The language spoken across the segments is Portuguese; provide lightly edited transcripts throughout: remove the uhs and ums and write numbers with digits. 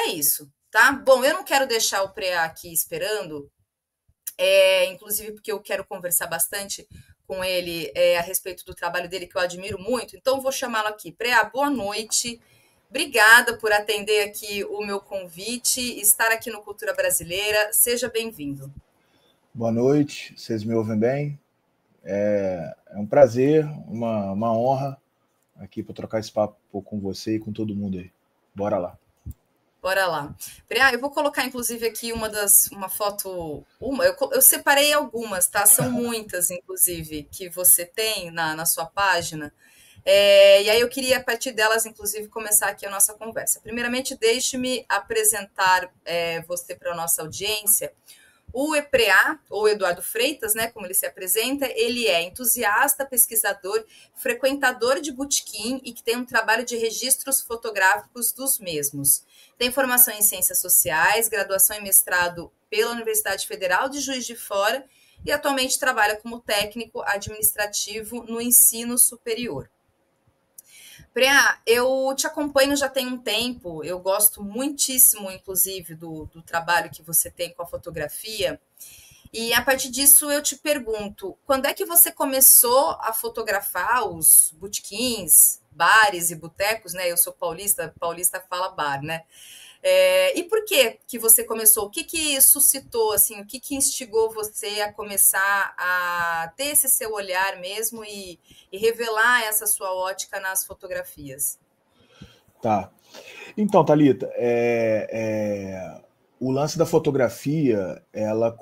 é isso, tá? Bom, eu não quero deixar o Preá aqui esperando, inclusive porque eu quero conversar bastante com ele a respeito do trabalho dele, que eu admiro muito, então vou chamá-lo aqui. Preá, boa noite. Obrigada por atender aqui o meu convite, estar aqui no Cultura Brasileira. Seja bem-vindo. Boa noite, vocês me ouvem bem? É um prazer, uma honra aqui para trocar esse papo com você e com todo mundo aí. Bora lá. Bora lá. Eu vou colocar, inclusive, aqui uma foto. Eu separei algumas, tá? São muitas, inclusive, que você tem na sua página. E aí eu queria, a partir delas, inclusive, começar aqui a nossa conversa. Primeiramente, deixe-me apresentar você para a nossa audiência. O EPREA, ou Eduardo Freitas, né, como ele se apresenta, ele é entusiasta, pesquisador, frequentador de botequim e que tem um trabalho de registros fotográficos dos mesmos. Tem formação em Ciências Sociais, graduação e mestrado pela Universidade Federal de Juiz de Fora e atualmente trabalha como técnico administrativo no ensino superior. Preá, eu te acompanho já tem um tempo, eu gosto muitíssimo, inclusive, do trabalho que você tem com a fotografia, e a partir disso eu te pergunto, quando é que você começou a fotografar os botequins, bares e botecos, né? Eu sou paulista, paulista fala bar, né? E por que você começou? O que suscitou, assim, o que instigou você a começar a ter esse seu olhar mesmo e revelar essa sua ótica nas fotografias? Tá. Então, Thalita, o lance da fotografia, ela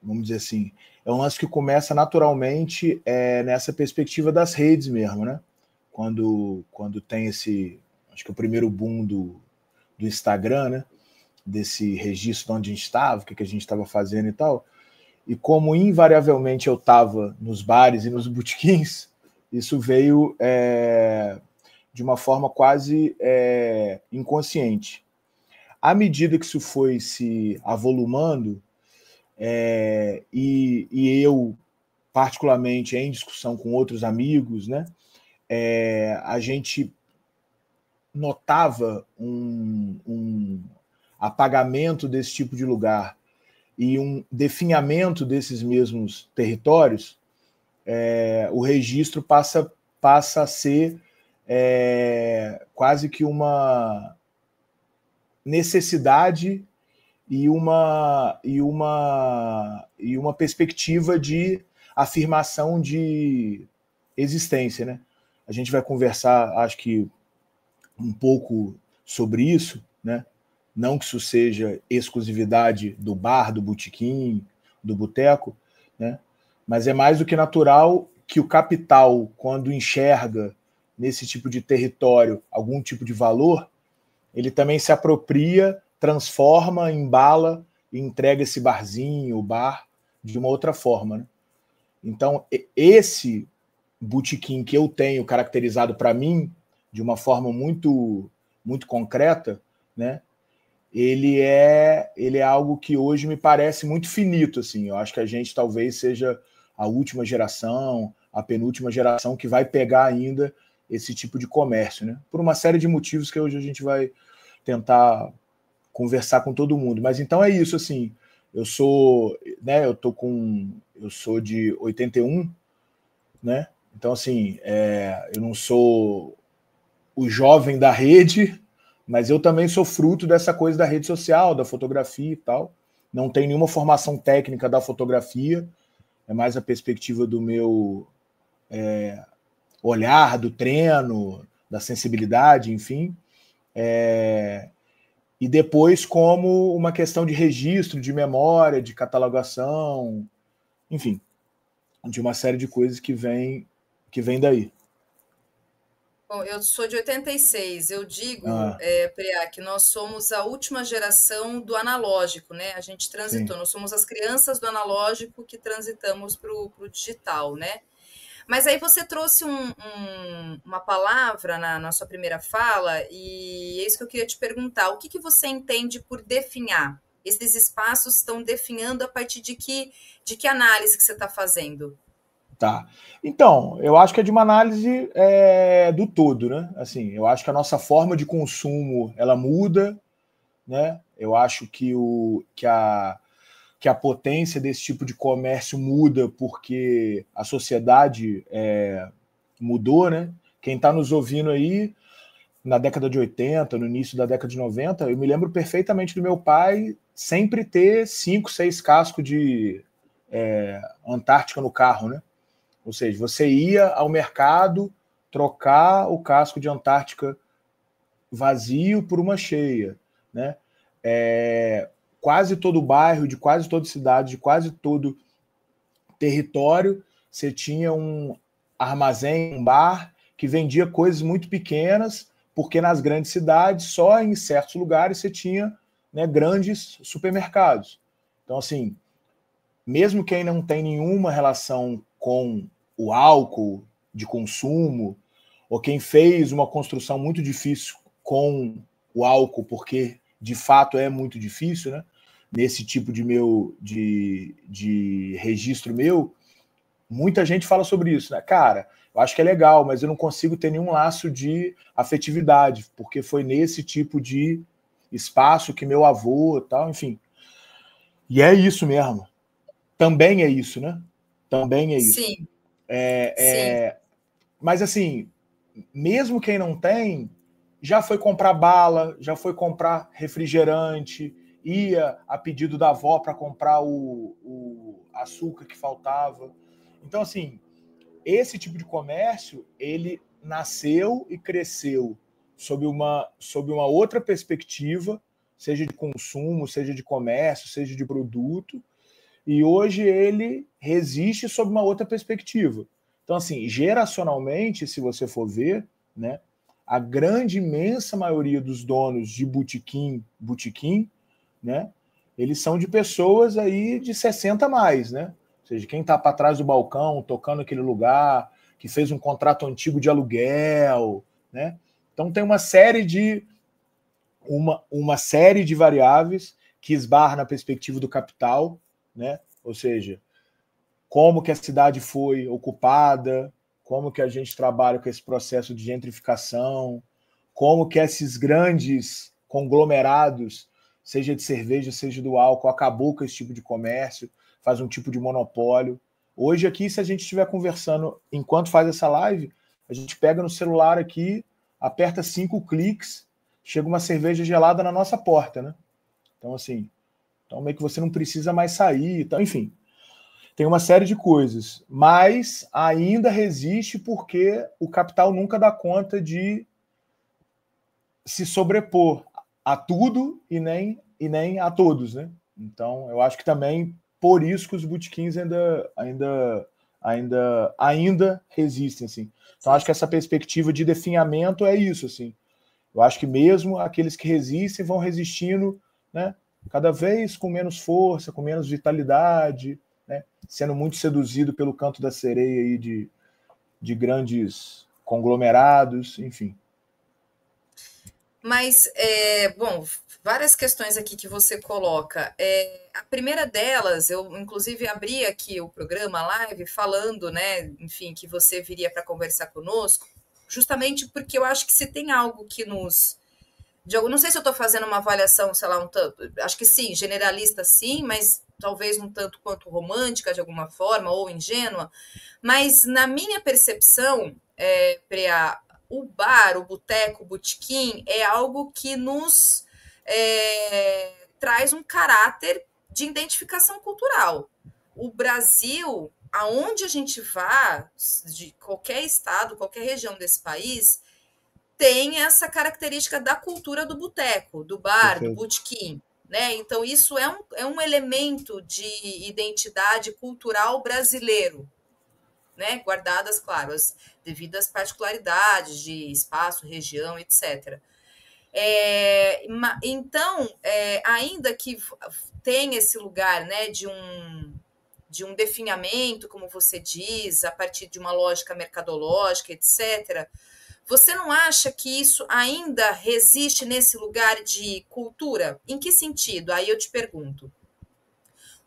vamos dizer assim, é um lance que começa naturalmente nessa perspectiva das redes mesmo, né? Quando tem acho que o primeiro boom do Instagram, né? Desse registro de onde a gente estava, o que a gente estava fazendo e tal. E como invariavelmente eu estava nos bares e nos botequins, isso veio de uma forma quase inconsciente. À medida que isso foi se avolumando, e eu, particularmente, em discussão com outros amigos, né, a gente notava um apagamento desse tipo de lugar e um definhamento desses mesmos territórios, o registro passa a ser quase que uma necessidade e uma perspectiva de afirmação de existência, né? A gente vai conversar, acho que, um pouco sobre isso, né? Não que isso seja exclusividade do bar, do botequim, do boteco, né? Mas é mais do que natural que o capital, quando enxerga nesse tipo de território algum tipo de valor, ele também se apropria, transforma, embala e entrega esse barzinho, o bar, de uma outra forma, né? Então, esse botequim que eu tenho caracterizado para mim de uma forma muito, muito concreta, né? Ele é algo que hoje me parece muito finito, assim. Eu acho que a gente talvez seja a última geração, a penúltima geração que vai pegar ainda esse tipo de comércio, né? Por uma série de motivos que hoje a gente vai tentar conversar com todo mundo. Mas então é isso, assim. Eu sou, né? Eu sou de 81, né? Então, assim, eu não sou o jovem da rede, mas eu também sou fruto dessa coisa da rede social, da fotografia e tal. Não tenho nenhuma formação técnica da fotografia, é mais a perspectiva do meu olhar, do treino, da sensibilidade, enfim. E depois como uma questão de registro, de memória, de catalogação, enfim, de uma série de coisas que vem daí. Bom, eu sou de 86. Eu digo, Preá, que nós somos a última geração do analógico, né? A gente transitou, Sim. nós somos as crianças do analógico que transitamos para o digital, né? Mas aí você trouxe uma palavra na sua primeira fala, e é isso que eu queria te perguntar. O que você entende por definhar? Esses espaços estão definhando a partir de que análise que você está fazendo? Tá. Então, eu acho que é de uma análise do todo, né? Assim, eu acho que a nossa forma de consumo ela muda, né? Eu acho que a potência desse tipo de comércio muda porque a sociedade mudou, né? Quem está nos ouvindo aí, na década de 80, no início da década de 90, eu me lembro perfeitamente do meu pai sempre ter 5, 6 cascos de Antártica no carro, né? Ou seja, você ia ao mercado trocar o casco de Antártica vazio por uma cheia, né? Quase todo bairro, de quase toda cidade, de quase todo território, você tinha um armazém, um bar que vendia coisas muito pequenas, porque nas grandes cidades, só em certos lugares, você tinha, né, grandes supermercados. Então, assim, mesmo quem não tem nenhuma relação com o álcool de consumo, ou quem fez uma construção muito difícil com o álcool, porque de fato é muito difícil, né? Nesse tipo de registro meu, muita gente fala sobre isso, né? Cara, eu acho que é legal, mas eu não consigo ter nenhum laço de afetividade, porque foi nesse tipo de espaço que meu avô, tal, enfim. E é isso mesmo. Também é isso, né? Também é isso. Sim, sim. Mas assim, mesmo quem não tem, já foi comprar bala, já foi comprar refrigerante, ia a pedido da avó para comprar o açúcar que faltava. Então, assim, esse tipo de comércio, ele nasceu e cresceu sob uma outra perspectiva, seja de consumo, seja de comércio, seja de produto, e hoje ele resiste sob uma outra perspectiva. Então, assim, geracionalmente, se você for ver, né, a grande, imensa maioria dos donos de botequim, né, eles são de pessoas aí de 60 a mais, né? Ou seja, quem está para trás do balcão, tocando aquele lugar, que fez um contrato antigo de aluguel, né? Então tem uma série de variáveis que esbarra na perspectiva do capital, né? Ou seja, como que a cidade foi ocupada, como que a gente trabalha com esse processo de gentrificação, como que esses grandes conglomerados, seja de cerveja, seja do álcool, acabou com esse tipo de comércio, faz um tipo de monopólio. Hoje aqui, se a gente estiver conversando enquanto faz essa live, a gente pega no celular aqui, aperta 5 cliques, chega uma cerveja gelada na nossa porta, né? Então, assim, meio que você não precisa mais sair, então, enfim, tem uma série de coisas, mas ainda resiste porque o capital nunca dá conta de se sobrepor a tudo e nem a todos, né? Então, eu acho que também por isso que os botequins ainda resistem, assim. Então, acho que essa perspectiva de definhamento é isso, assim. Eu acho que mesmo aqueles que resistem vão resistindo, né? Cada vez com menos força, com menos vitalidade, né? Sendo muito seduzido pelo canto da sereia aí de grandes conglomerados, enfim. Mas, bom, várias questões aqui que você coloca. A primeira delas, eu inclusive abri aqui o programa, a live, falando, né, enfim, que você viria para conversar conosco, justamente porque eu acho que se tem algo que nos. Não sei se eu estou fazendo uma avaliação, sei lá, um tanto. Acho que sim, generalista sim, mas talvez um tanto quanto romântica de alguma forma, ou ingênua. Mas na minha percepção, Preá, o bar, o boteco, o botequim é algo que nos traz um caráter de identificação cultural. O Brasil, aonde a gente vá, de qualquer estado, qualquer região desse país, tem essa característica da cultura do boteco, do bar, do Perfeito. botequim. Né? Então, isso é um elemento de identidade cultural brasileiro, né? Guardadas, claro, as devidas particularidades de espaço, região, etc. Então, ainda que tem esse lugar, né, de um definhamento, como você diz, a partir de uma lógica mercadológica, etc., você não acha que isso ainda resiste nesse lugar de cultura? Em que sentido? Aí eu te pergunto.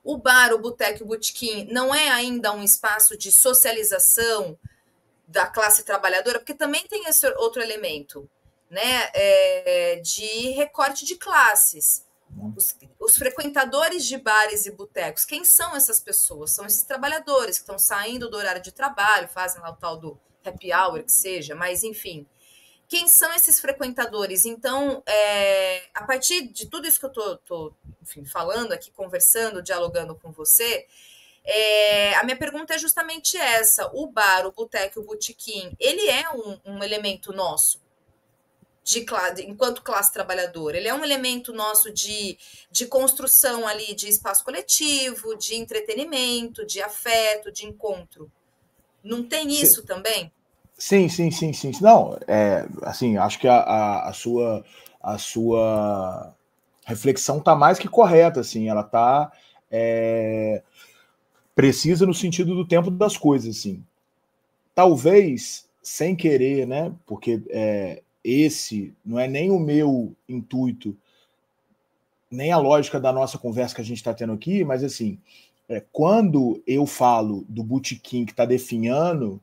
o bar, o boteco e o botequim não é ainda um espaço de socialização da classe trabalhadora? Porque também tem esse outro elemento, né, de recorte de classes. Os frequentadores de bares e botecos, quem são essas pessoas? São esses trabalhadores que estão saindo do horário de trabalho, fazem lá o tal do happy hour, que seja, mas enfim. Quem são esses frequentadores? Então, a partir de tudo isso que eu estou falando aqui, conversando, dialogando com você, a minha pergunta é justamente essa. O bar, o boteco, o botequim, ele é um elemento nosso, enquanto classe trabalhadora. Ele é um elemento nosso de construção ali de espaço coletivo, de entretenimento, de afeto, de encontro. Não tem isso também? Sim. Não, assim, acho que a sua reflexão está mais que correta, assim, ela está precisa no sentido do tempo das coisas, assim. Talvez, sem querer, né, porque esse não é nem o meu intuito, nem a lógica da nossa conversa que a gente está tendo aqui, mas assim, quando eu falo do botequim que está definhando,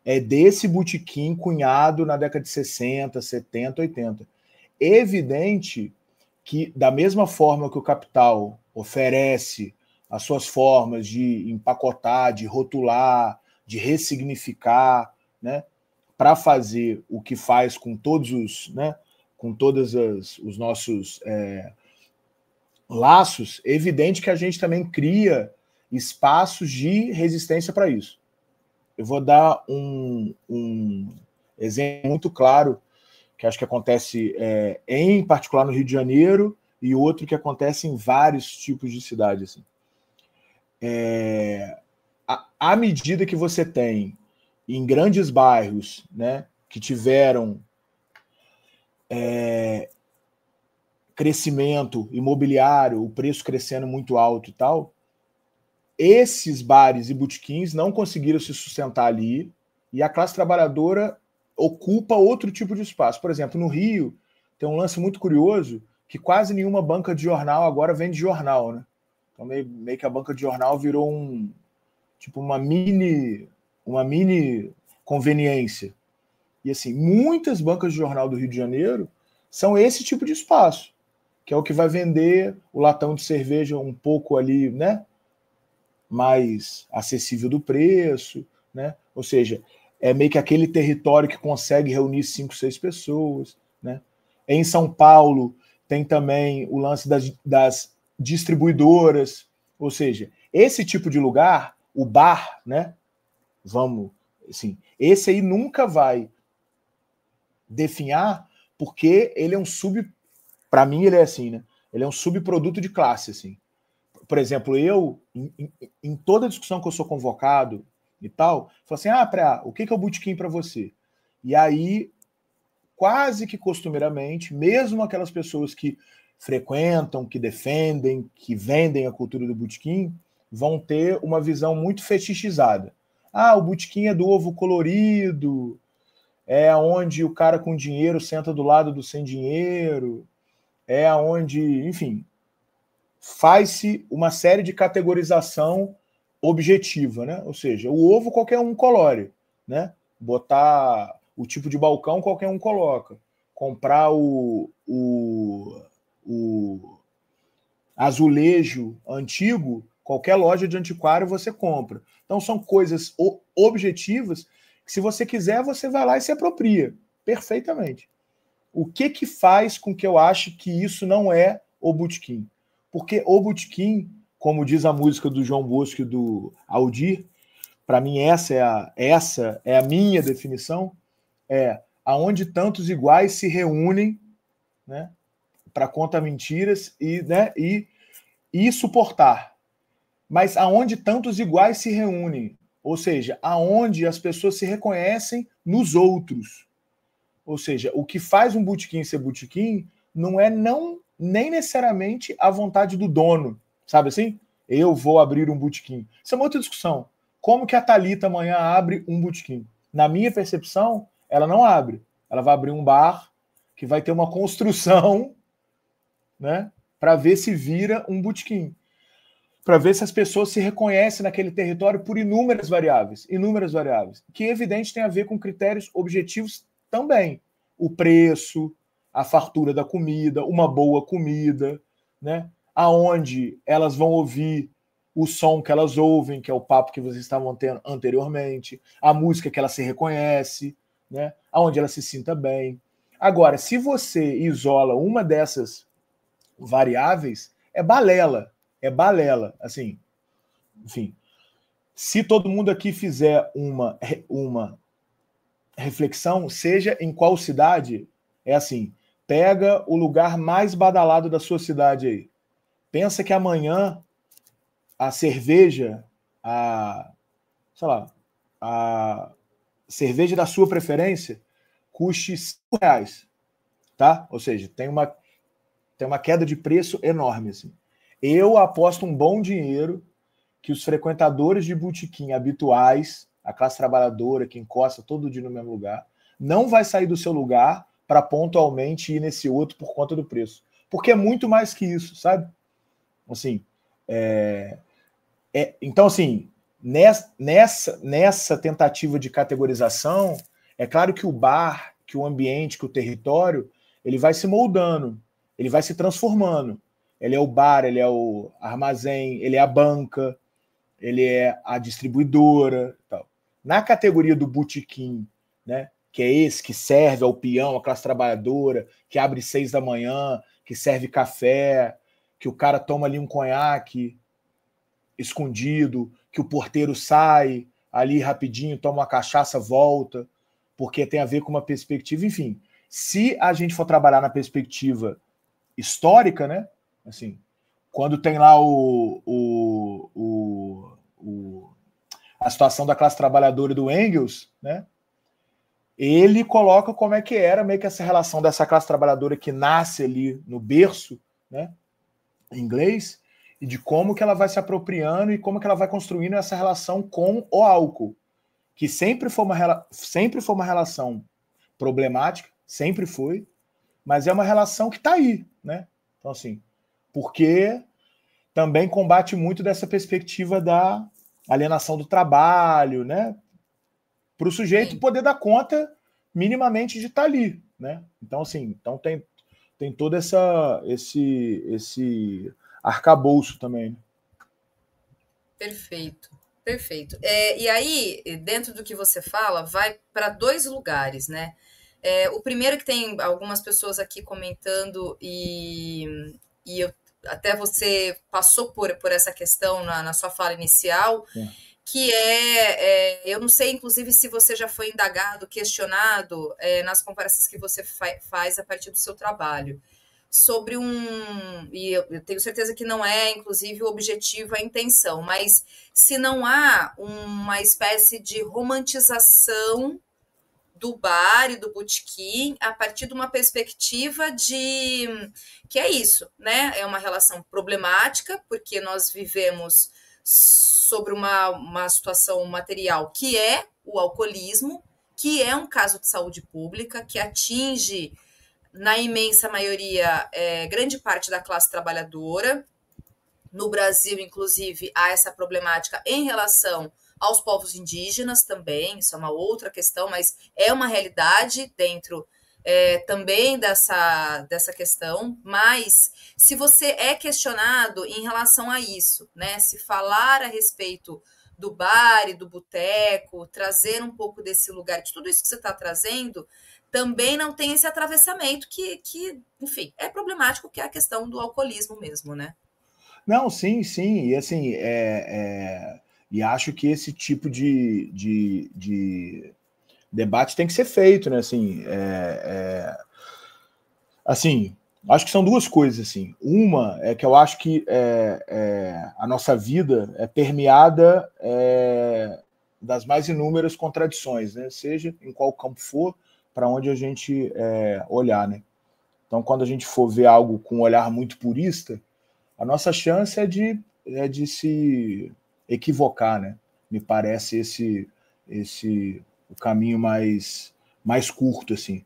é desse botequim cunhado na década de 60, 70, 80. É evidente que, da mesma forma que o capital oferece as suas formas de empacotar, de rotular, de ressignificar, né, para fazer o que faz com todos os, né, com todos os nossos laços, é evidente que a gente também cria espaços de resistência para isso. Eu vou dar um exemplo muito claro, que acho que acontece em particular no Rio de Janeiro, e outro que acontece em vários tipos de cidades. Assim. À medida que você tem em grandes bairros, né, que tiveram crescimento imobiliário, o preço crescendo muito alto e tal, esses bares e botequins não conseguiram se sustentar ali e a classe trabalhadora ocupa outro tipo de espaço. Por exemplo, no Rio tem um lance muito curioso que quase nenhuma banca de jornal agora vende jornal, né? Então meio que a banca de jornal virou uma mini conveniência. E assim, muitas bancas de jornal do Rio de Janeiro são esse tipo de espaço, que é o que vai vender o latão de cerveja um pouco ali, né, mais acessível do preço, né? Ou seja, é meio que aquele território que consegue reunir 5, 6 pessoas, né? Em São Paulo tem também o lance das distribuidoras, ou seja, esse tipo de lugar, o bar, né? Vamos, assim, esse aí nunca vai definhar, porque ele é um para mim ele é assim, né? Ele é um subproduto de classe, assim. Por exemplo, eu, em toda discussão que eu sou convocado e tal, falo assim, o que é o botequim para você? E aí, quase que costumeiramente, mesmo aquelas pessoas que frequentam, que defendem, que vendem a cultura do botequim, vão ter uma visão muito fetichizada. O botequim é do ovo colorido, é onde o cara com dinheiro senta do lado do sem dinheiro, é onde, enfim, faz-se uma série de categorização objetiva, né? Ou seja, o ovo qualquer um colore, né? Botar o tipo de balcão qualquer um coloca. Comprar o azulejo antigo, qualquer loja de antiquário você compra. Então são coisas objetivas que, se você quiser, você vai lá e se apropria perfeitamente. O que faz com que eu ache que isso não é o botequim? Porque o botequim, como diz a música do João Bosco e do Aldir, para mim essa é a minha definição, aonde tantos iguais se reúnem, né, para contar mentiras e suportar. Mas aonde tantos iguais se reúnem, ou seja, aonde as pessoas se reconhecem nos outros. Ou seja, o que faz um botequim ser botequim não é nem necessariamente a vontade do dono, sabe assim? Eu vou abrir um botequim. Isso é uma outra discussão. Como que a Thalita amanhã abre um botequim? Na minha percepção, ela não abre. Ela vai abrir um bar que vai ter uma construção, né, para ver se vira um botequim. para ver se as pessoas se reconhecem naquele território por inúmeras variáveis, que, evidente, tem a ver com critérios objetivos também. O preço, a fartura da comida, uma boa comida, né? Aonde elas vão ouvir o som que elas ouvem, que é o papo que vocês estavam tendo anteriormente, a música que ela se reconhece, né? Aonde ela se sinta bem. Agora, se você isola uma dessas variáveis, é balela, assim, enfim. Se todo mundo aqui fizer uma reflexão, seja em qual cidade, é assim, pega o lugar mais badalado da sua cidade aí. Pensa que amanhã a cerveja, sei lá, a cerveja da sua preferência custe R$5, tá? Ou seja, tem uma queda de preço enorme, assim. Eu aposto um bom dinheiro que os frequentadores de botequim habituais, a classe trabalhadora que encosta todo dia no mesmo lugar, não vai sair do seu lugar para pontualmente ir nesse outro por conta do preço. Porque é muito mais que isso, sabe? Assim, então, assim, nessa tentativa de categorização, é claro que o bar, que o ambiente, que o território, ele vai se moldando, ele vai se transformando. Ele é o bar, ele é o armazém, ele é a banca, ele é a distribuidora. Tal. Na categoria do botequim, né, que é esse que serve ao peão, a classe trabalhadora, que abre 6 da manhã, que serve café, que o cara toma ali um conhaque escondido, que o porteiro sai ali rapidinho, toma uma cachaça, volta, porque tem a ver com uma perspectiva, enfim. Se a gente for trabalhar na perspectiva histórica, né, assim, quando tem lá a situação da classe trabalhadora do Engels, né, ele coloca como é que era meio que essa relação dessa classe trabalhadora que nasce ali no berço, né, inglês, e de como que ela vai se apropriando e como que ela vai construindo essa relação com o álcool, que sempre foi uma relação problemática, sempre foi, mas é uma relação que está aí, né? Então, assim, porque também combate muito dessa perspectiva da alienação do trabalho, né? Para o sujeito poder dar conta minimamente de estar ali, né? Então, assim, tem todo esse arcabouço também. Né? Perfeito, perfeito. E aí, dentro do que você fala, vai para 2 lugares, né? O primeiro que tem algumas pessoas aqui comentando e até você passou por essa questão na sua fala inicial, que eu não sei, inclusive, se você já foi indagado, questionado nas conversas que você faz a partir do seu trabalho, sobre e eu tenho certeza que não é, inclusive, o objetivo, a intenção, mas se não há uma espécie de romantização do bar e do botequim a partir de uma perspectiva que é isso, né? É uma relação problemática, porque nós vivemos sobre uma situação material que é o alcoolismo, que é um caso de saúde pública, que atinge, na imensa maioria, grande parte da classe trabalhadora. No Brasil, inclusive, há essa problemática em relação aos povos indígenas também, isso é uma outra questão, mas é uma realidade dentro também dessa questão. Mas se você é questionado em relação a isso, né, se falar a respeito do bar e do boteco, trazer um pouco desse lugar, de tudo isso que você está trazendo, também não tem esse atravessamento que, enfim, é problemático, que é a questão do alcoolismo mesmo, né? Não, sim, e assim, e acho que esse tipo de debate tem que ser feito, né? Assim, acho que são 2 coisas, assim. Uma é que eu acho que a nossa vida é permeada das mais inúmeras contradições, né? Seja em qual campo for, para onde a gente olhar, né? Então, quando a gente for ver algo com um olhar muito purista, a nossa chance é de se equivocar, né? Me parece o caminho mais curto, assim.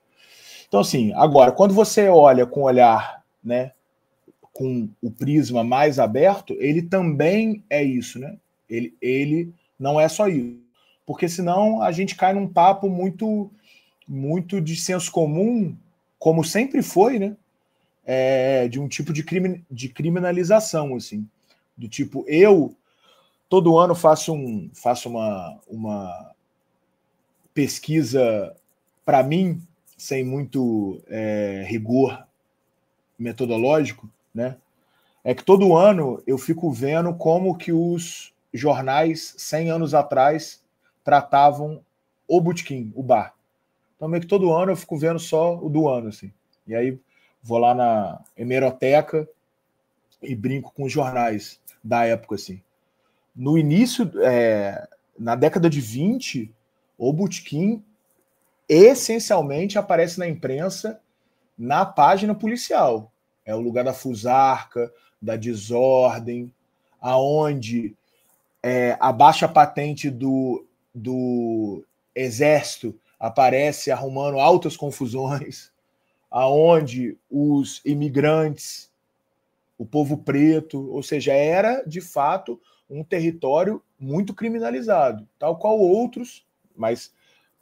Então, assim, agora, quando você olha com olhar, né, com o prisma mais aberto, ele também é isso, né? Ele não é só isso. Porque senão a gente cai num papo muito, muito de senso comum, como sempre foi, né? De um tipo de criminalização, assim. Do tipo, eu todo ano faço uma pesquisa para mim, sem muito rigor metodológico, né? É que todo ano eu fico vendo como que os jornais 100 anos atrás tratavam o botequim, o bar. Então meio que todo ano eu fico vendo só o do ano, assim. E aí vou lá na hemeroteca e brinco com os jornais da época, assim. No início, na década de 20, o botequim essencialmente aparece na imprensa na página policial. É o lugar da fusarca, da desordem, aonde a baixa patente do exército aparece arrumando altas confusões, aonde os imigrantes, o povo preto, ou seja, era de fato um território muito criminalizado, tal qual outros, mas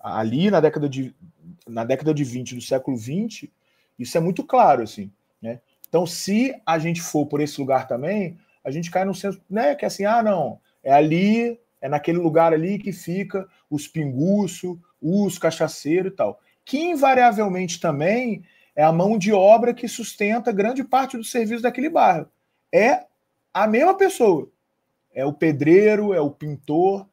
ali na década de 20 do século 20, isso é muito claro, assim, né? Então, se a gente for por esse lugar também, a gente cai no senso, né, que assim, não, é ali, é naquele lugar ali que fica os pinguço, os cachaceiros e tal, que invariavelmente também é a mão de obra que sustenta grande parte do serviço daquele bairro. É a mesma pessoa. É o pedreiro, é o pintor.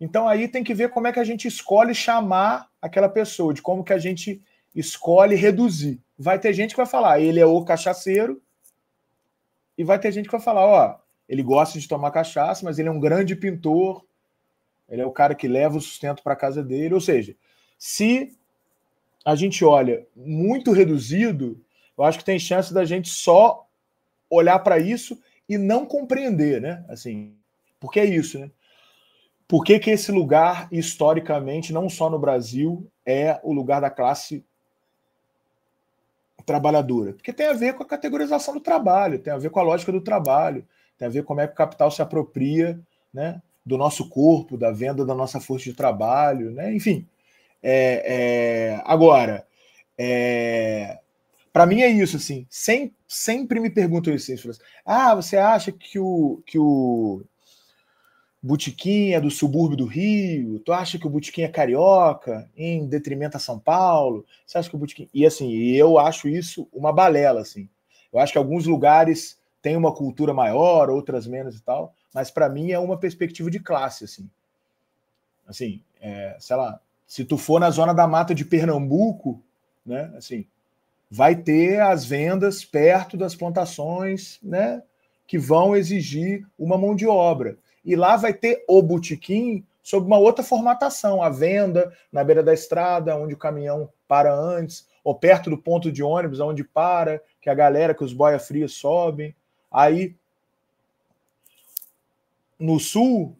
Então aí tem que ver como é que a gente escolhe chamar aquela pessoa, de como que a gente escolhe reduzir. Vai ter gente que vai falar, ele é o cachaceiro, e vai ter gente que vai falar, ele gosta de tomar cachaça, mas ele é um grande pintor, ele é o cara que leva o sustento para a casa dele. Ou seja, se a gente olha muito reduzido, eu acho que tem chance da gente só olhar para isso e não compreender, né? Assim, porque é isso, né? Por que esse lugar, historicamente, não só no Brasil, é o lugar da classe trabalhadora? Porque tem a ver com a categorização do trabalho, tem a ver com a lógica do trabalho, tem a ver como é que o capital se apropria, né, do nosso corpo, da venda da nossa força de trabalho, né? Enfim. Agora, para mim é isso, assim, sempre me perguntam isso, assim, você acha que o botequim é do subúrbio do Rio? Tu acha que o botequim é carioca, em detrimento a São Paulo? Você acha que o botequim... E assim, eu acho isso uma balela, assim. Eu acho que alguns lugares têm uma cultura maior, outras menos e tal, mas para mim é uma perspectiva de classe, assim. Assim, sei lá, se tu for na zona da mata de Pernambuco, né, assim, vai ter as vendas perto das plantações, né, que vão exigir uma mão de obra. E lá vai ter o botequim sob uma outra formatação, a venda na beira da estrada, onde o caminhão para antes, ou perto do ponto de ônibus, onde para, que a galera, que os boia frias sobem. Aí, no sul,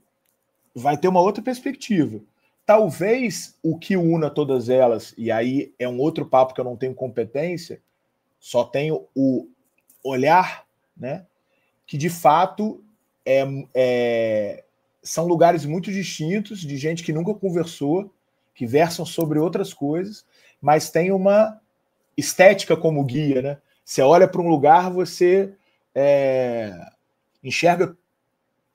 vai ter uma outra perspectiva. Talvez o que una todas elas, e aí é um outro papo que eu não tenho competência, só tenho o olhar, né, que de fato são lugares muito distintos, de gente que nunca conversou, que versam sobre outras coisas, mas tem uma estética como guia, né? Você olha para um lugar, você enxerga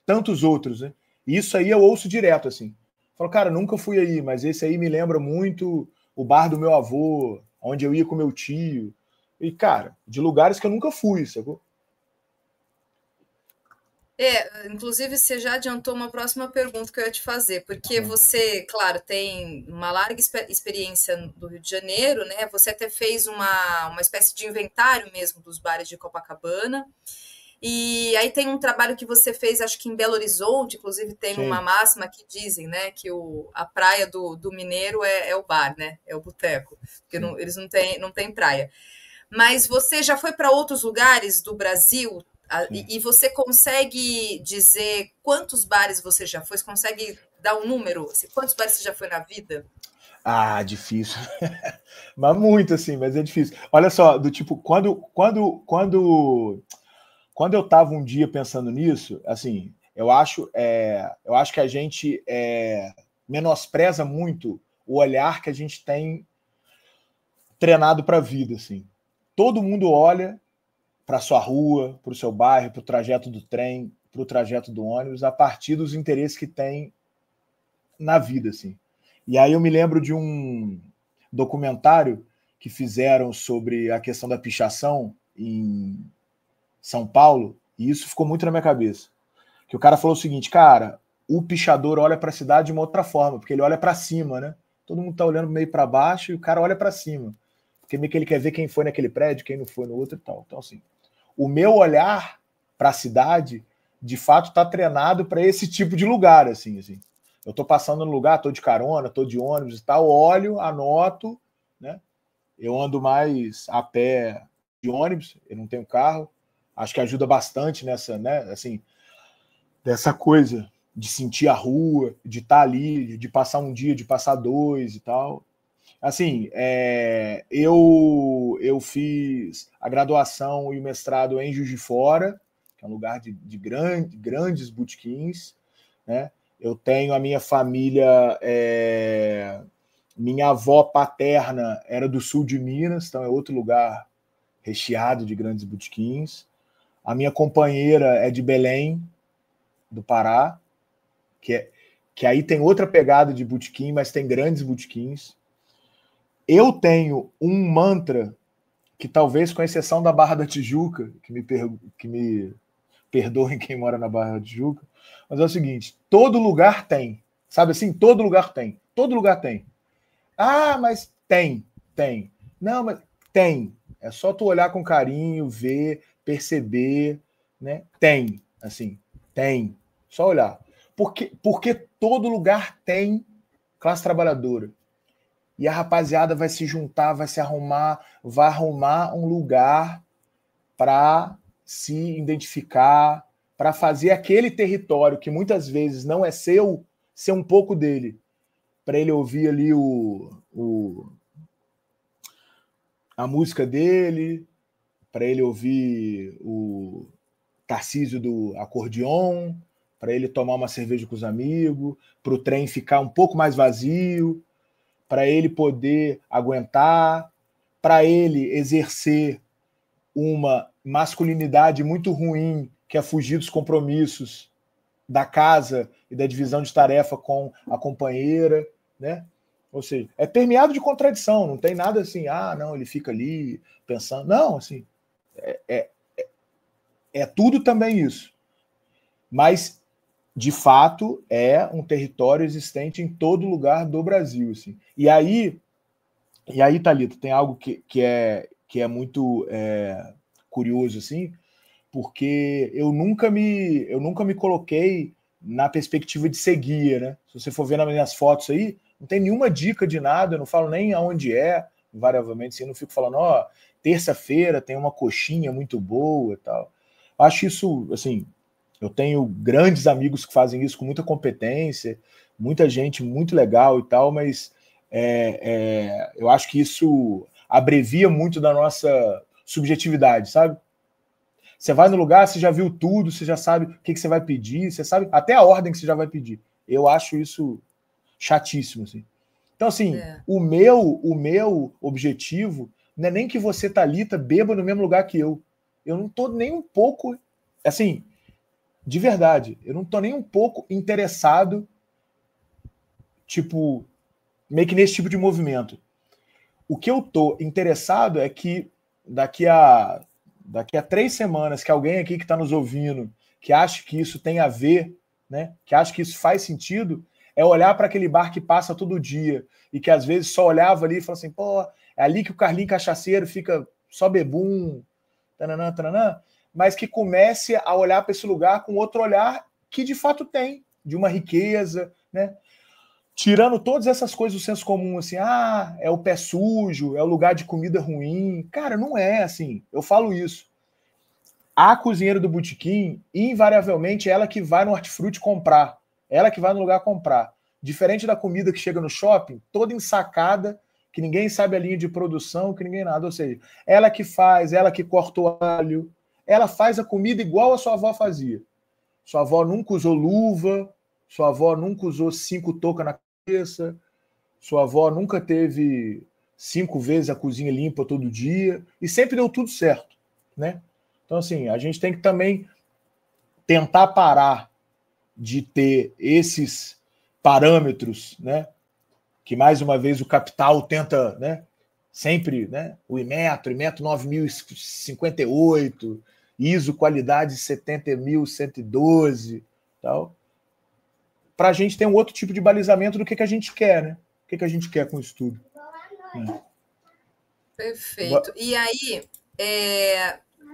tantos outros, né? E isso aí eu ouço direto, assim. Falo, cara, nunca fui aí, mas esse aí me lembra muito o bar do meu avô, onde eu ia com meu tio. E, cara, de lugares que eu nunca fui, sacou? Inclusive você já adiantou uma próxima pergunta que eu ia te fazer, porque você, claro, tem uma larga experiência do Rio de Janeiro, né? Você até fez uma espécie de inventário mesmo dos bares de Copacabana. E aí tem um trabalho que você fez, acho que em Belo Horizonte, inclusive tem Sim. uma máxima que dizem, né, que a praia do mineiro é o bar, né? É o boteco, porque eles não têm praia. Mas você já foi para outros lugares do Brasil? E você consegue dizer quantos bares você já foi? Você consegue dar um número? Assim, quantos bares você já foi na vida? Difícil. Mas muito, assim, mas é difícil. Olha só, do tipo, quando quando eu estava um dia pensando nisso, assim, eu acho que a gente menospreza muito o olhar que a gente tem treinado para a vida, assim. Todo mundo olha para a sua rua, para o seu bairro, para o trajeto do trem, para o trajeto do ônibus, a partir dos interesses que tem na vida, assim. E aí eu me lembro de um documentário que fizeram sobre a questão da pichação em São Paulo, e isso ficou muito na minha cabeça. Que o cara falou o seguinte, cara, o pichador olha para a cidade de uma outra forma, porque ele olha para cima, né? Todo mundo tá olhando meio para baixo e o cara olha para cima. Porque meio que ele quer ver quem foi naquele prédio, quem não foi no outro e tal. Então, assim, o meu olhar para a cidade, de fato, está treinado para esse tipo de lugar, assim. Eu estou passando no lugar, estou de carona, estou de ônibus e tal, olho, anoto, né? Eu ando mais a pé de ônibus, eu não tenho carro. Acho que ajuda bastante nessa, né? Assim, dessa coisa de sentir a rua, de estar ali, de passar um dia, de passar dois e tal. Assim, eu fiz a graduação e o mestrado em Juiz de Fora, que é um lugar de grandes botequins, né? Eu tenho a minha família, minha avó paterna era do sul de Minas, então é outro lugar recheado de grandes botequins. A minha companheira é de Belém, do Pará, que aí tem outra pegada de botequim, mas tem grandes botequins. Eu tenho um mantra que talvez, com exceção da Barra da Tijuca, que me perdoem quem mora na Barra da Tijuca, mas é o seguinte, todo lugar tem. Sabe assim? Todo lugar tem. Todo lugar tem. Ah, mas tem. Não, mas tem. É só tu olhar com carinho, ver, perceber, né? Tem, assim, tem. Só olhar. Porque todo lugar tem classe trabalhadora. E a rapaziada vai se juntar, vai se arrumar, vai arrumar um lugar para se identificar, para fazer aquele território que muitas vezes não é seu, ser um pouco dele. Para ele ouvir ali a música dele, para ele ouvir o Tarcísio do acordeon, para ele tomar uma cerveja com os amigos, para o trem ficar um pouco mais vazio, para ele poder aguentar, para ele exercer uma masculinidade muito ruim, que é fugir dos compromissos da casa e da divisão de tarefa com a companheira, né? Ou seja, é permeado de contradição, não tem nada assim, não, ele fica ali pensando. Não, assim, é tudo também isso. Mas, de fato, é um território existente em todo lugar do Brasil. Assim. E aí, Thalita, tem algo que é muito curioso, assim, porque eu nunca me coloquei na perspectiva de ser guia, né? Se você for ver nas minhas fotos aí, não tem nenhuma dica de nada, eu não falo nem aonde invariavelmente, assim, eu não fico falando, terça-feira tem uma coxinha muito boa e tal. Acho isso, assim, eu tenho grandes amigos que fazem isso com muita competência, muita gente muito legal e tal, mas eu acho que isso abrevia muito da nossa subjetividade, sabe? Você vai no lugar, você já viu tudo, você já sabe o que você vai pedir, você sabe até a ordem que você já vai pedir. Eu acho isso chatíssimo, assim. Então, assim, o meu objetivo não é nem que você, Thalita, beba no mesmo lugar que eu. Eu não tô nem um pouco, assim, de verdade, eu não tô nem um pouco interessado, tipo, meio que nesse tipo de movimento. O que eu tô interessado é que daqui a 3 semanas, que alguém aqui que está nos ouvindo, que acha que isso tem a ver, né, que acha que isso faz sentido, é olhar para aquele bar que passa todo dia e que às vezes só olhava ali e falava assim, pô, é ali que o Carlinho Cachaceiro fica só bebum, tananã, tananã, mas que comece a olhar para esse lugar com outro olhar que de fato tem, de uma riqueza, né? Tirando todas essas coisas do senso comum, assim, é o pé sujo, é o lugar de comida ruim. Cara, não é assim. Eu falo isso. A cozinheira do botequim, invariavelmente, ela que vai no hortifruti comprar. Ela que vai no lugar comprar. Diferente da comida que chega no shopping, toda ensacada, que ninguém sabe a linha de produção, que ninguém nada. Ou seja, ela que faz, ela que corta o alho, ela faz a comida igual a sua avó fazia. Sua avó nunca usou luva, sua avó nunca usou 5 toucas na cabeça, sua avó nunca teve 5 vezes a cozinha limpa todo dia, e sempre deu tudo certo, né? Então, assim, a gente tem que também tentar parar de ter esses parâmetros, né? Que, mais uma vez, o capital tenta, né? Sempre, né? O Inmetro 9058, ISO qualidade 70.112, tal. Para a gente ter um outro tipo de balizamento do que a gente quer, né? O que a gente quer com isso tudo. Perfeito. E aí,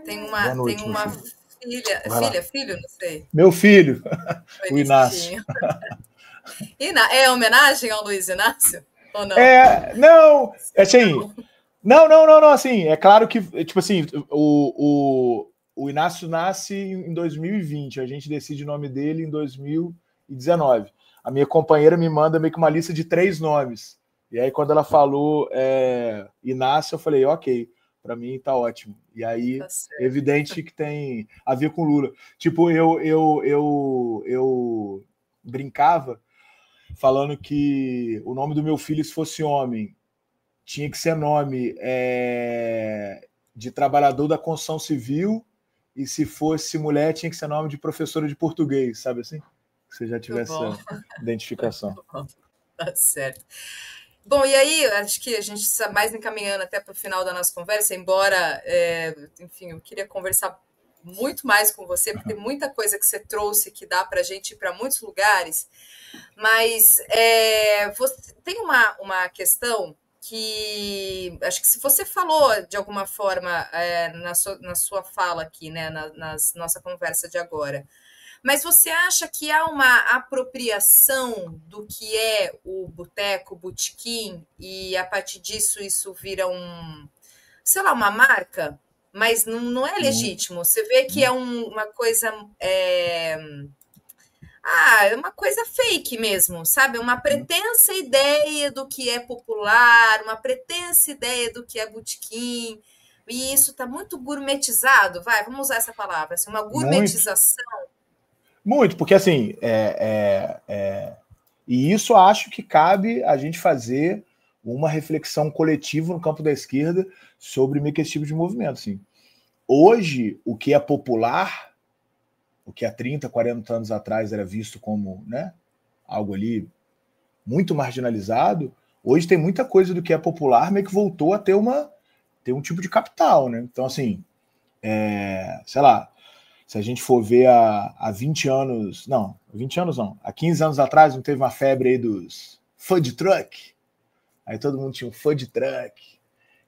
tem Boa noite, uma filho, não sei. Meu filho, o Inácio. Bonitinho. É homenagem ao Luiz Inácio? Ou não? Não, assim, não, assim, é claro que, tipo assim, o Inácio nasce em 2020, a gente decide o nome dele em 2019. A minha companheira me manda meio que uma lista de 3 nomes. E aí, quando ela falou Inácio, eu falei, ok, para mim tá ótimo. E aí, Tá certo. evidente que tem a ver com Lula. Tipo, eu brincava falando que o nome do meu filho, se fosse homem, tinha que ser nome de trabalhador da construção civil, e se fosse mulher, tinha que ser nome de professora de português, sabe assim? Que você já tivesse essa identificação. Tá certo. Bom, e aí, acho que a gente está mais encaminhando até para o final da nossa conversa, embora, enfim, eu queria conversar muito mais com você, porque tem muita coisa que você trouxe que dá para a gente ir para muitos lugares, mas você tem uma questão que acho que se você falou de alguma forma na sua fala aqui, né, na nossa conversa de agora, mas você acha que há uma apropriação do que é o boteco, o botequim, e a partir disso isso vira sei lá, uma marca? Mas não é legítimo. Você vê que é uma coisa. É uma coisa fake mesmo, sabe? Uma pretensa ideia do que é popular, uma pretensa ideia do que é botequim. E isso está muito gourmetizado, vamos usar essa palavra, assim, uma gourmetização. Muito, porque assim, e isso acho que cabe a gente fazer uma reflexão coletiva no campo da esquerda sobre meio que esse tipo de movimento. Assim. Hoje, o que é popular, o que há 30, 40 anos atrás era visto como, né, algo ali muito marginalizado, hoje tem muita coisa do que é popular meio que voltou a ter um tipo de capital. Né? Então, assim, sei lá, se a gente for ver há 20 anos, não, 20 anos não, há 15 anos atrás não teve uma febre aí dos food truck? Aí todo mundo tinha um food truck,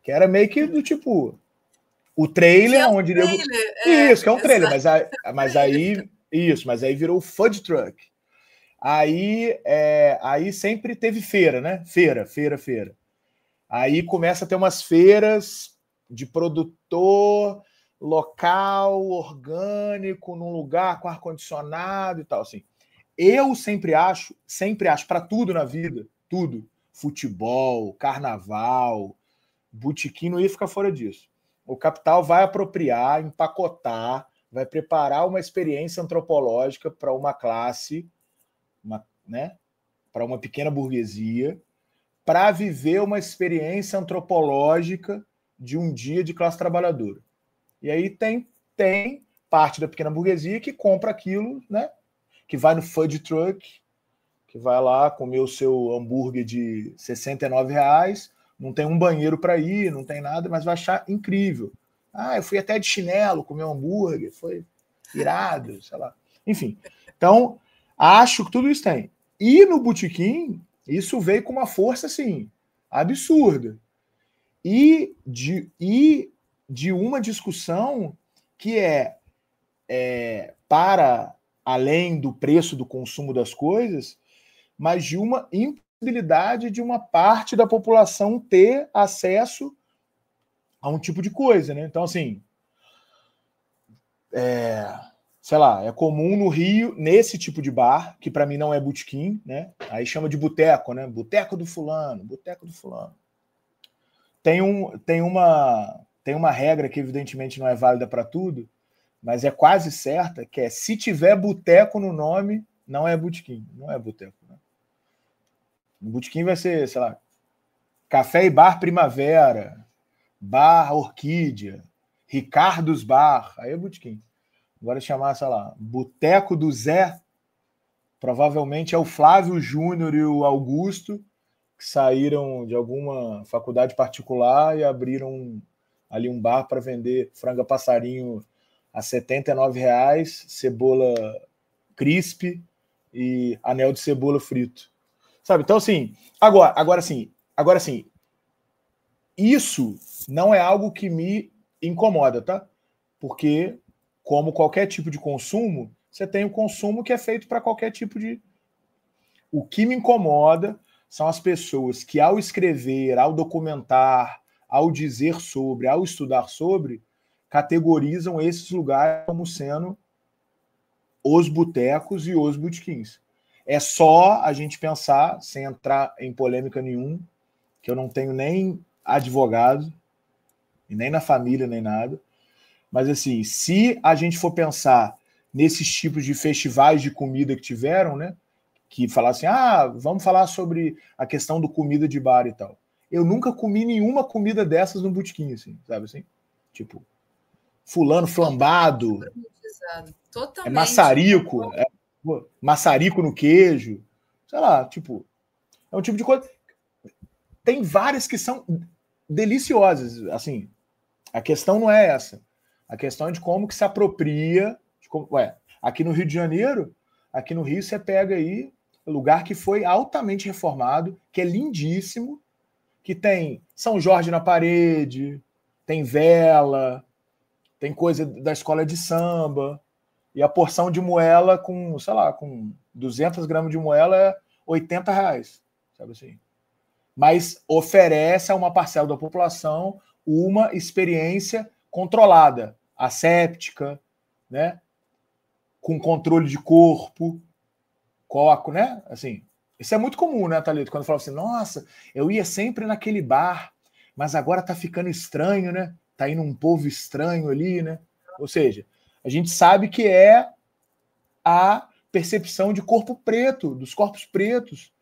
que era meio que do tipo, o trailer, onde... Isso, que é um trailer, mas aí virou o food truck. Aí sempre teve feira, né? Feira. Aí começa a ter umas feiras de produtor local, orgânico, num lugar com ar-condicionado e tal, assim. Eu sempre acho para tudo na vida, tudo, futebol, carnaval, botequim, não ia ficar fora disso. O capital vai apropriar, empacotar, vai preparar uma experiência antropológica para uma classe, né, para uma pequena burguesia, para viver uma experiência antropológica de um dia de classe trabalhadora. E aí tem parte da pequena burguesia que compra aquilo, né? Que vai no food truck, que vai lá comer o seu hambúrguer de R$69, não tem um banheiro para ir, não tem nada, mas vai achar incrível. Eu fui até de chinelo comer um hambúrguer, foi irado, sei lá. Enfim, então, acho que tudo isso tem. E no botequim, isso veio com uma força, assim, absurda. E de uma discussão que para além do preço do consumo das coisas, mas de uma impossibilidade de uma parte da população ter acesso a um tipo de coisa, né? Então, assim, sei lá, é comum no Rio, nesse tipo de bar, que para mim não é botequim, né? Aí chama de boteco, né? Boteco do fulano, boteco do fulano. Tem uma regra que evidentemente não é válida para tudo, mas é quase certa, que é se tiver boteco no nome, não é botequim, não é boteco. Né? O botequim vai ser, sei lá, Café e Bar Primavera, Bar Orquídea, Ricardo's Bar, aí é botequim. Agora chamar, sei lá, Boteco do Zé, provavelmente é o Flávio Júnior e o Augusto, que saíram de alguma faculdade particular e abriram ali um bar para vender franga passarinho a R$ 79, cebola crisp e anel de cebola frito. Sabe? Então, assim, agora sim, isso não é algo que me incomoda, tá? Porque, como qualquer tipo de consumo, você tem o consumo que é feito para qualquer tipo de... O que me incomoda são as pessoas que, ao escrever, ao documentar, ao dizer sobre, ao estudar sobre, categorizam esses lugares como sendo os botecos e os botequins. É só a gente pensar, sem entrar em polêmica nenhuma, que eu não tenho nem advogado, e nem na família, nem nada, mas assim, se a gente for pensar nesses tipos de festivais de comida que tiveram, né, que falassem, vamos falar sobre a questão do comida de bar e tal. Eu nunca comi nenhuma comida dessas no botequim, assim, sabe assim? Tipo, fulano flambado, Totalmente. Maçarico, maçarico no queijo, sei lá, tipo, é um tipo de coisa. Tem várias que são deliciosas, assim. A questão não é essa. A questão é de como que se apropria. Aqui no Rio de Janeiro, aqui no Rio você pega aí lugar que foi altamente reformado, que é lindíssimo, que tem São Jorge na parede, tem vela, tem coisa da escola de samba, e a porção de moela com, sei lá, com 200 gramas de moela é R$ 80, sabe assim? Mas oferece a uma parcela da população uma experiência controlada, asséptica, né? Com controle de corpo, coco, né? Assim, isso é muito comum, né, Thalita? Quando fala assim, nossa, eu ia sempre naquele bar, mas agora tá ficando estranho, né? Tá indo um povo estranho ali, né? Ou seja, a gente sabe que é a percepção de corpo preto, dos corpos pretos,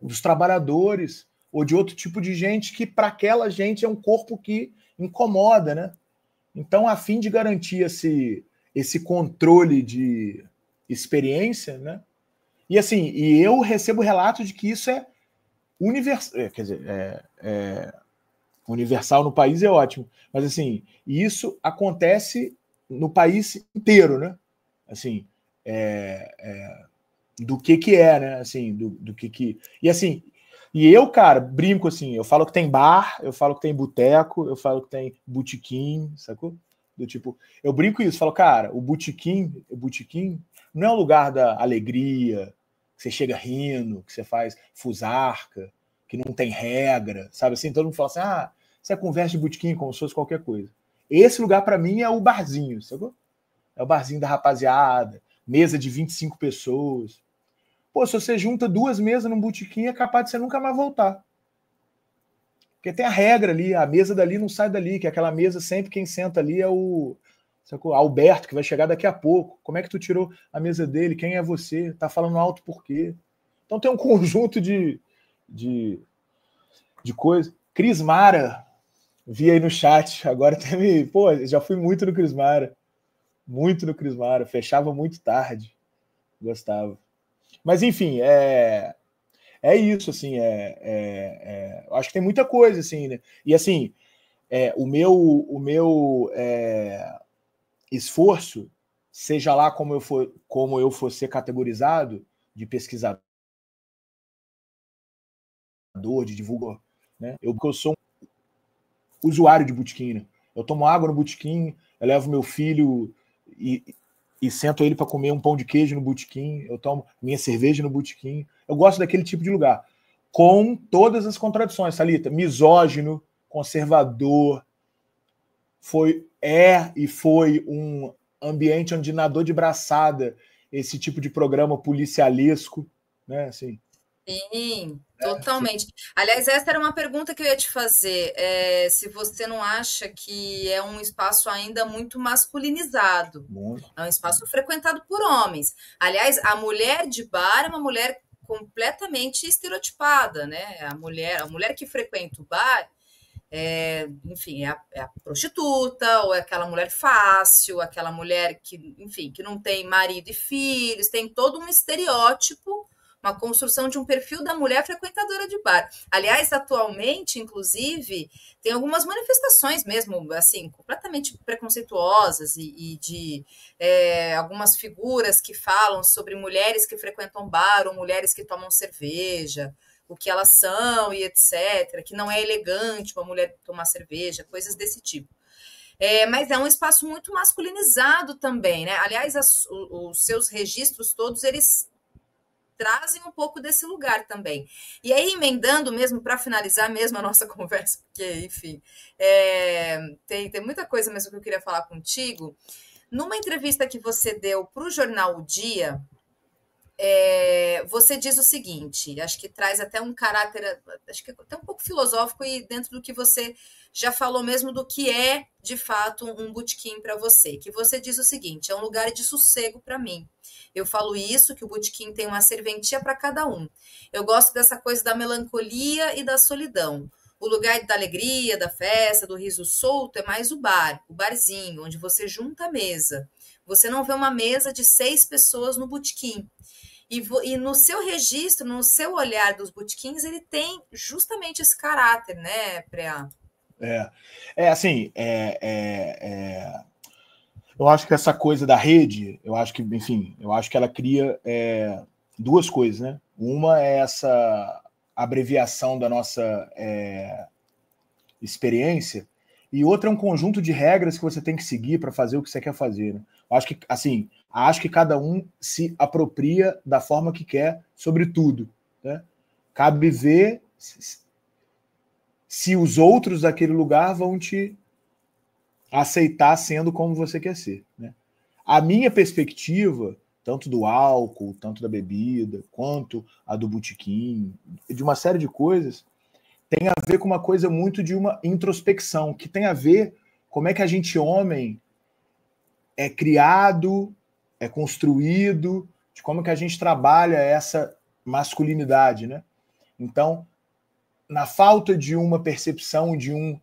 dos trabalhadores, ou de outro tipo de gente que, para aquela gente, é um corpo que incomoda, né? Então, a fim de garantir esse controle de experiência, né? E assim, e eu recebo relatos de que isso é universal, quer dizer, universal no país é ótimo, mas assim, isso acontece no país inteiro, né? Assim, do que é, né? Assim, do que... E assim, e eu, cara, brinco assim, eu falo que tem bar, eu falo que tem boteco, eu falo que tem botequim, sacou? Do tipo, eu brinco isso, falo, cara, o botequim não é o lugar da alegria, que você chega rindo, que você faz fusarca, que não tem regra, sabe assim? Todo mundo fala assim, você conversa de botequim como se fosse qualquer coisa. Esse lugar, para mim, é o barzinho, sacou? É o barzinho da rapaziada, mesa de 25 pessoas. Pô, se você junta 2 mesas num botequim, é capaz de você nunca mais voltar. Porque tem a regra ali, a mesa dali não sai dali, que aquela mesa sempre quem senta ali é o Alberto, que vai chegar daqui a pouco. Como é que tu tirou a mesa dele? Quem é você? Tá falando alto por quê? Então tem um conjunto de coisa. Cris Mara, vi aí no chat, agora tem... Pô, já fui muito no Cris Mara. Muito no Cris Mara, fechava muito tarde. Gostava. Mas enfim, é isso, assim, eu acho que tem muita coisa, assim, né? E assim, o meu esforço, seja lá como eu for ser categorizado de pesquisador, de divulgador, né? Porque eu sou um usuário de botequim, né? Eu tomo água no botequim, eu levo meu filho e sento ele para comer um pão de queijo no botequim, eu tomo minha cerveja no botequim. Eu gosto daquele tipo de lugar. Com todas as contradições, Thalita. Misógino, conservador, foi um ambiente onde nadou de braçada esse tipo de programa policialesco, né? Assim, Sim, Né? totalmente. Aliás, essa era uma pergunta que eu ia te fazer. Se você não acha que é um espaço ainda muito masculinizado, Muito. é um espaço frequentado por homens. Aliás, a mulher de bar é uma mulher completamente estereotipada, né? A mulher que frequenta o bar enfim, é a prostituta, ou é aquela mulher fácil, aquela mulher que, enfim, que não tem marido e filhos, tem todo um estereótipo, uma construção de um perfil da mulher frequentadora de bar. Aliás, atualmente, inclusive, tem algumas manifestações mesmo, assim, completamente preconceituosas e de algumas figuras que falam sobre mulheres que frequentam bar ou mulheres que tomam cerveja, o que elas são e etc., que não é elegante uma mulher tomar cerveja, coisas desse tipo. Mas é um espaço muito masculinizado também, né? Aliás, os seus registros todos, eles trazem um pouco desse lugar também. E aí, emendando mesmo, para finalizar mesmo a nossa conversa, porque, enfim, tem muita coisa mesmo que eu queria falar contigo. Numa entrevista que você deu para o jornal O Dia, você diz o seguinte, acho que traz até um caráter, acho que até um pouco filosófico e dentro do que você já falou mesmo do que é, de fato, um botequim para você, que você diz o seguinte, é um lugar de sossego para mim. Eu falo isso, que o botequim tem uma serventia para cada um. Eu gosto dessa coisa da melancolia e da solidão. O lugar da alegria, da festa, do riso solto é mais o bar, o barzinho, onde você junta a mesa. Você não vê uma mesa de 6 pessoas no botequim. E no seu registro, no seu olhar dos botequins, ele tem justamente esse caráter, né, Preá? Assim, eu acho que essa coisa da rede, eu acho que, enfim, eu acho que ela cria duas coisas, né? Uma é essa abreviação da nossa experiência, e outra é um conjunto de regras que você tem que seguir para fazer o que você quer fazer. Né? Eu acho que, assim, acho que cada um se apropria da forma que quer sobre tudo. Né? Cabe ver se os outros daquele lugar vão te aceitar sendo como você quer ser. Né? A minha perspectiva, tanto do álcool, tanto da bebida, quanto a do botequim, de uma série de coisas, tem a ver com uma coisa muito de uma introspecção, que tem a ver como é que a gente, homem, é criado, é construído, de como que a gente trabalha essa masculinidade, né? Então, na falta de uma percepção, de um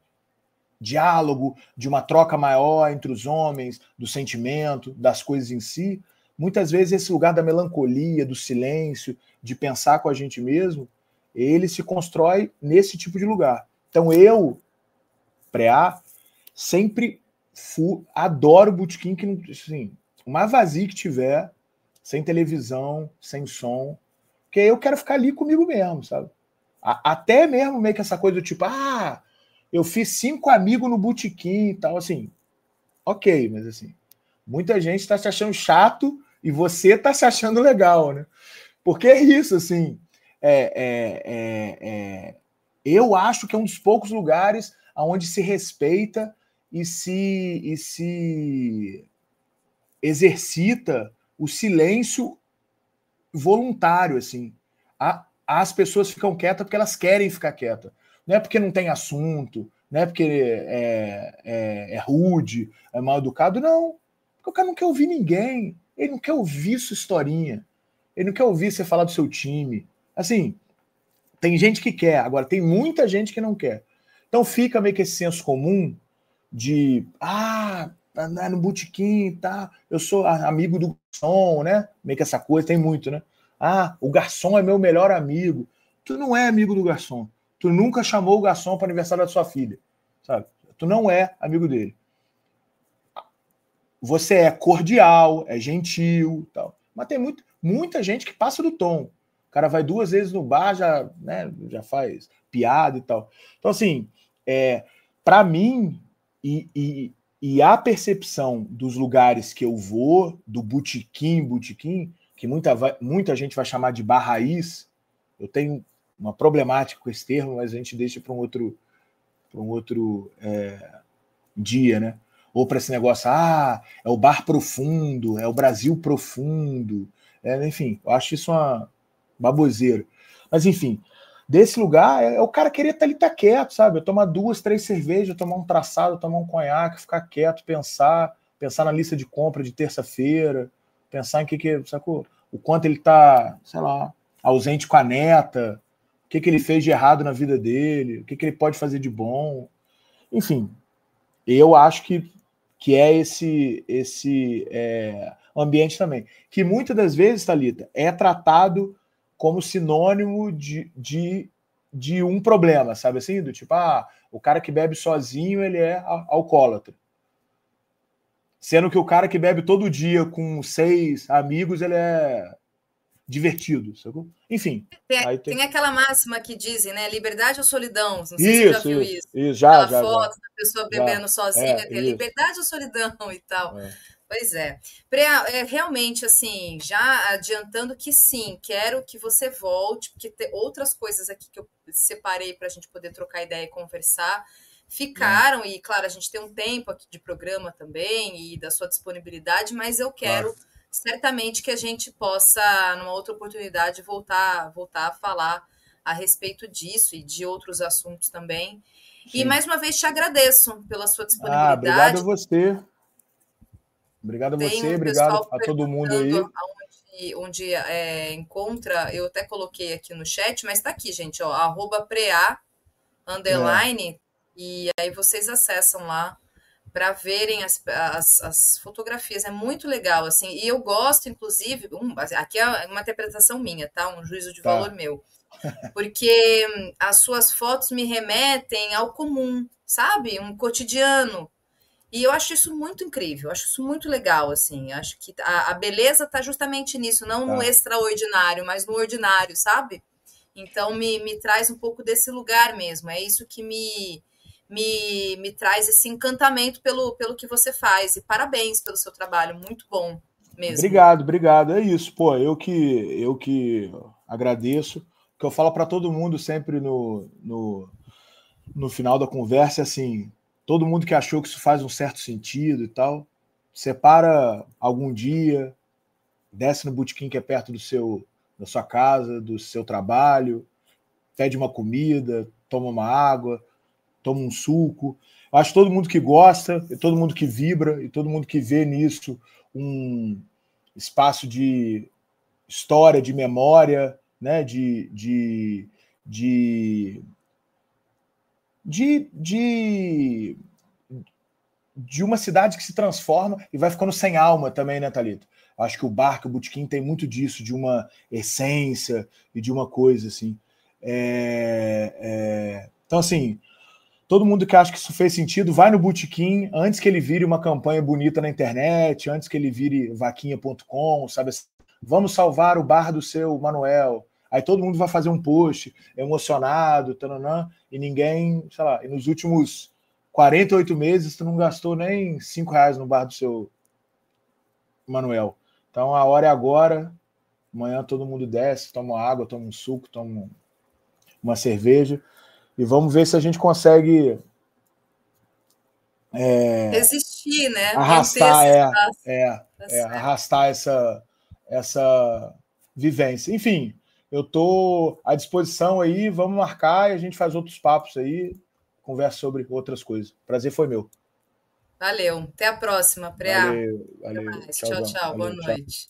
diálogo, de uma troca maior entre os homens, do sentimento, das coisas em si, muitas vezes esse lugar da melancolia, do silêncio, de pensar com a gente mesmo, ele se constrói nesse tipo de lugar. Então eu, Preá, sempre adoro botequim que não, assim, o mais vazio que tiver, sem televisão, sem som, porque eu quero ficar ali comigo mesmo, sabe? Até mesmo meio que essa coisa do tipo, eu fiz 5 amigos no botequim e tal, assim, ok, mas assim, muita gente está se achando chato e você está se achando legal, né? Porque é isso, assim, eu acho que é um dos poucos lugares onde se respeita e se exercita o silêncio voluntário, assim. As pessoas ficam quietas porque elas querem ficar quietas. Não é porque não tem assunto, não é porque é rude, é mal educado, não. Porque o cara não quer ouvir ninguém. Ele não quer ouvir sua historinha. Ele não quer ouvir você falar do seu time. Assim, tem gente que quer, agora tem muita gente que não quer. Então fica meio que esse senso comum de andar no botequim, tá? Eu sou amigo do garçom, né? Meio que essa coisa tem muito, né? O garçom é meu melhor amigo. Tu não é amigo do garçom. Tu nunca chamou o garçom para o aniversário da sua filha, sabe? Tu não é amigo dele. Você é cordial, é gentil, tal. Mas tem muita gente que passa do tom. O cara vai 2 vezes no bar, já faz piada e tal. Então, assim, para mim, e a percepção dos lugares que eu vou, do botequim, que muita gente vai chamar de bar raiz, eu tenho uma problemática com esse termo, mas a gente deixa para um outro dia, né? Ou para esse negócio, é o bar profundo, é o Brasil profundo, enfim, eu acho isso uma baboseira. Mas, enfim, desse lugar, o cara querer estar ali, tá quieto, sabe? Eu tomar 2, 3 cervejas, tomar um traçado, tomar um conhaque, ficar quieto, pensar na lista de compra de terça-feira, pensar em sacou? O quanto ele tá, sei lá, ausente com a neta, o que ele fez de errado na vida dele, o que ele pode fazer de bom. Enfim, eu acho que é esse ambiente também. Que muitas das vezes, Thalita, é tratado como sinônimo de um problema, sabe assim? Do tipo, o cara que bebe sozinho, ele é alcoólatra. Sendo que o cara que bebe todo dia com 6 amigos, ele é divertido, sacou? Enfim. Tem aquela máxima que dizem, né? Liberdade ou solidão? Não sei se você já viu isso. Já, Aquela foto da pessoa bebendo sozinha, isso. liberdade ou solidão e tal. Pois é. Realmente, assim, já adiantando que sim, quero que você volte, porque tem outras coisas aqui que eu separei para a gente poder trocar ideia e conversar. Ficaram, e claro, a gente tem um tempo aqui de programa também e da sua disponibilidade, mas eu quero certamente que a gente possa, numa outra oportunidade, voltar a falar a respeito disso e de outros assuntos também. Sim. E mais uma vez te agradeço pela sua disponibilidade. Obrigado a você. Obrigado a você, obrigado a todo mundo aí. Onde encontra, eu até coloquei aqui no chat, mas está aqui, gente, ó, @preá_, e aí vocês acessam lá para verem as fotografias. É muito legal, assim, e eu gosto, inclusive, aqui é uma interpretação minha, tá? Um juízo de valor meu. Porque as suas fotos me remetem ao comum, sabe? Um cotidiano. E eu acho isso muito incrível, acho isso muito legal, assim. Acho que a beleza está justamente nisso, não no extraordinário, mas no ordinário, sabe? Então me traz um pouco desse lugar mesmo. É isso que me traz esse encantamento pelo que você faz. E parabéns pelo seu trabalho, muito bom mesmo. Obrigado. É isso, pô. Eu que agradeço. O que eu falo para todo mundo sempre no final da conversa é assim: todo mundo que achou que isso faz um certo sentido e tal, separa algum dia, desce no botequim que é perto da sua casa, do seu trabalho, pede uma comida, toma uma água, toma um suco. Eu acho que todo mundo que gosta, e todo mundo que vibra, e todo mundo que vê nisso um espaço de história, de memória, né, de uma cidade que se transforma e vai ficando sem alma também, né, Thalita? Acho que o bar, que o botequim tem muito disso, de uma essência e de uma coisa, assim. Então, assim, todo mundo que acha que isso fez sentido, vai no botequim antes que ele vire uma campanha bonita na internet, antes que ele vire vaquinha.com, sabe? Vamos salvar o bar do seu Manuel. Aí todo mundo vai fazer um post emocionado, tananã, e ninguém, sei lá, e nos últimos 48 meses tu não gastou nem R$5 no bar do seu Manuel. Então a hora é agora. Amanhã todo mundo desce, toma água, toma um suco, toma uma cerveja e vamos ver se a gente consegue resistir, né? Arrastar, arrastar essa vivência. Enfim, eu estou à disposição aí, vamos marcar e a gente faz outros papos aí, conversa sobre outras coisas. Prazer foi meu. Valeu. Até a próxima, Preá. Valeu. Tchau, tchau. Boa noite.